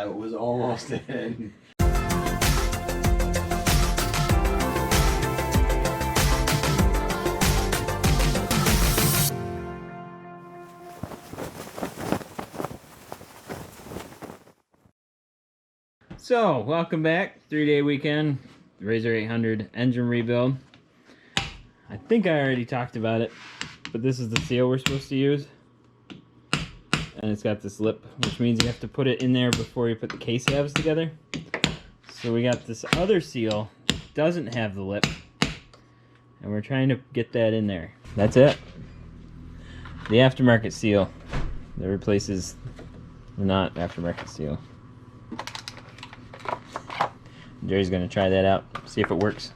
I was almost in. So, welcome back. 3-day weekend, RZR 800 engine rebuild. I think I already talked about it, but this is the seal we're supposed to use. And it's got this lip, which means you have to put it in there before you put the case halves together. So we got this other seal, doesn't have the lip, and we're trying to get that in there. That's it. The aftermarket seal that replaces the not aftermarket seal. Jerry's gonna try that out, see if it works.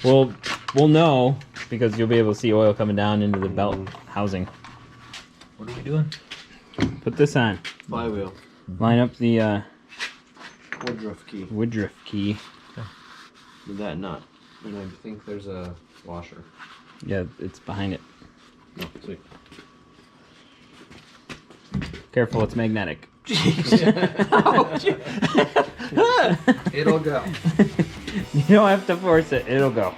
We'll know because you'll be able to see oil coming down into the belt housing. What are we doing? Put this on. Flywheel. Line up the Woodruff key. Okay. With that nut. And I think there's a washer. Yeah, it's behind it. No, sweet. Careful, it's magnetic. It'll go. You don't have to force it, it'll go.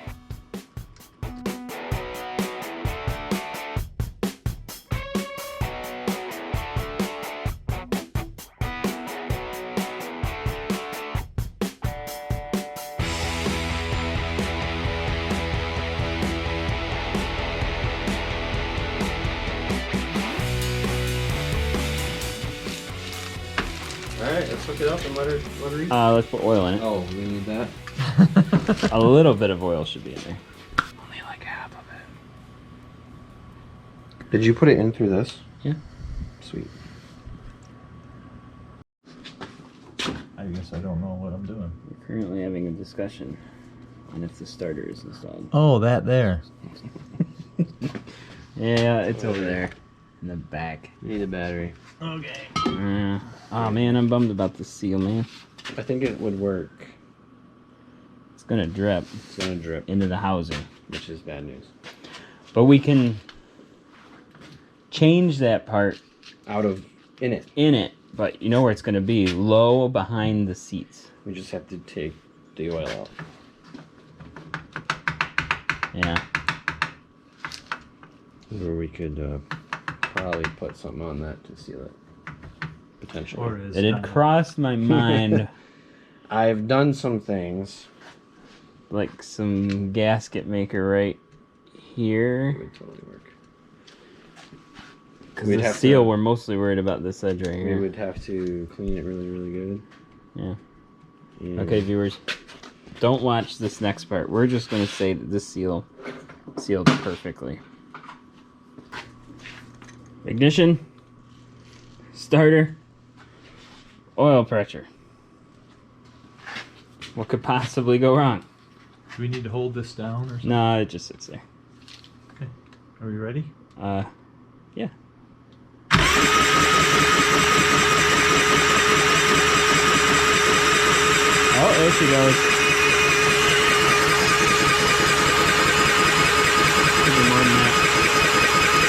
Alright, let's hook it up and let her eat. Let's put oil in it. Oh, we need that? A little bit of oil should be in there. Only like half of it. Did you put it in through this? Yeah. Sweet. I guess I don't know what I'm doing. We're currently having a discussion on if the starter is installed. Oh, that there. Yeah, it's over there in the back. Need a battery. Okay. Oh man, I'm bummed about this seal, man. I think it would work. It's gonna drip It's gonna drip, into the housing. which is bad news. But we can change that part In it. in it, but you know where it's gonna be? Low behind the seats. We just have to take the oil out. Yeah. Or we could probably put something on that to seal it. Potentially. Or is It had crossed my mind I've done some things. like some gasket maker right It here. would totally work. Because We'd the have seal, to- we're mostly worried about this edge right We here. would have to clean it really, really good. Yeah. And Okay, viewers, don't watch this next part. We're just going to say that this seal sealed perfectly. Ignition, starter, oil pressure. What could possibly go wrong? Do we need to hold this down or something? No, it just sits there. Okay. Are we ready? Yeah. Oh, there she goes. Could be more than that.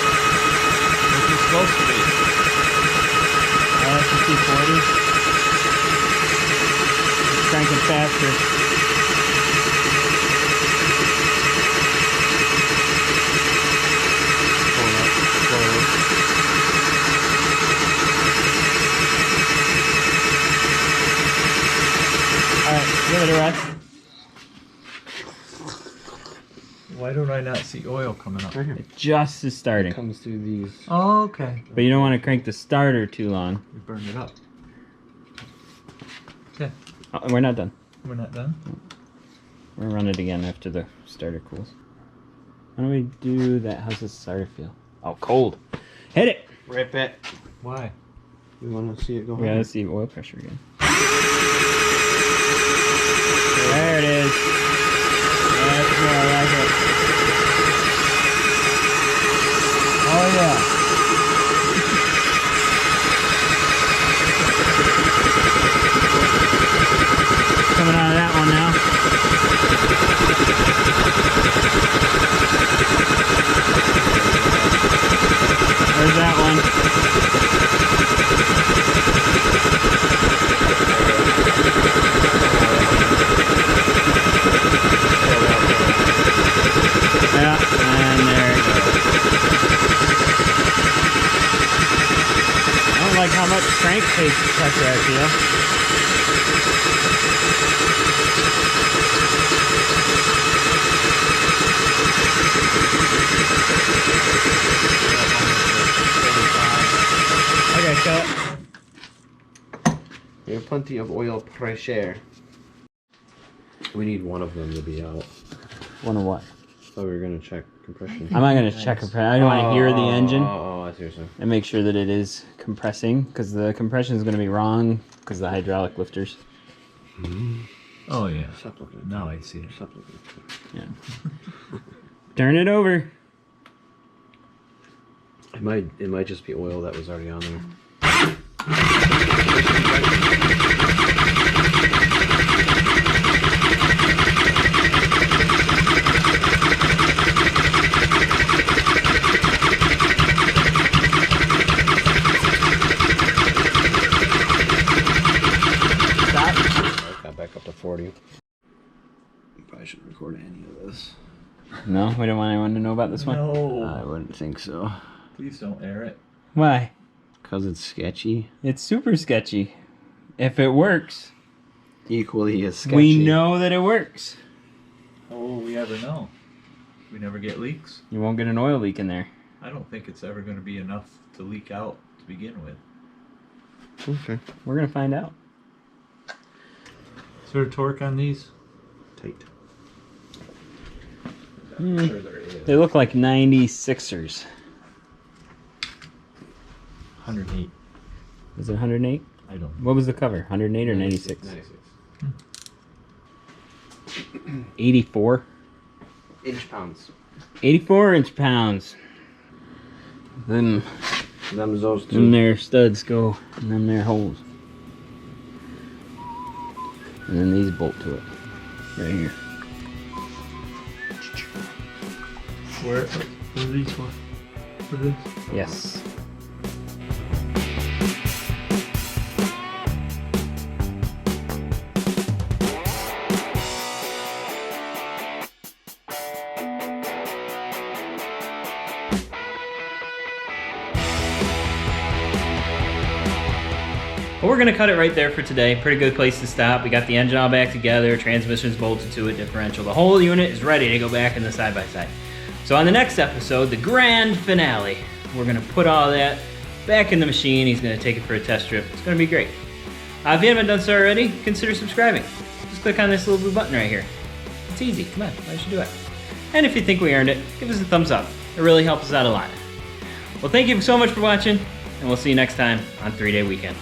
What's it supposed to be? That's 50-40. It's cranking faster. Alright, give it a rest. Why don't I not see oil coming up? right here. It just is starting. It comes through these. Oh, okay. But you don't want to crank the starter too long. We burned it up. Okay. Oh, we're not done. We're not done? We'll run it again after the starter cools. Why don't we do that? How's the starter feel? Oh, cold. Hit it! Rip it. Why? We want to see it go We gotta higher. see oil pressure again. There it is. That's more like it. Oh yeah. Coming out of that one now. take pressure out seal. Okay, so We have plenty of oil pressure. We need one of them to be out. wonder what. Thought we were gonna check compression. I'm not gonna check compression. I don't want to hear the engine Oh, I see what you're saying. and make sure that it is compressing, because the compression is gonna be wrong because the hydraulic lifters. Oh yeah. Stop looking. Now I see it. Stop looking. Yeah. Turn it over. It might just be oil that was already on there. Stop. Got back up to 40. Probably shouldn't record any of this. No, we don't want anyone to know about this one. No. I wouldn't think so. Please don't air it. Why? Cause it's sketchy. It's super sketchy. If it works, Equally as sketchy. we know that it works. How will we ever know? We never get leaks. You won't get an oil leak in there. I don't think it's ever going to be enough to leak out to begin with. Okay. We're gonna find out. Is there a torque on these? Tight. I'm sure there is. They look like 96ers. 108. Was it 108? I don't know. What was the cover? 108 or 96? 96. 84. Inch pounds. 84 inch pounds. Them Them's those two. them there studs go in them there holes. And then these bolt to it. Right here. Where are these ones? For this? Yes. Well, we're gonna cut it right there for today. Pretty good place to stop. We got the engine all back together, transmission's bolted to it, differential. The whole unit is ready to go back in the side-by-side. So on the next episode, the grand finale, we're gonna put all that back in the machine. He's gonna take it for a test trip. It's gonna be great. If you haven't done so already, consider subscribing. Just click on this little blue button right here. It's easy, come on, why should you do it? And if you think we earned it, give us a thumbs up. It really helps us out a lot. Well, thank you so much for watching, and we'll see you next time on 3 Day Weekend.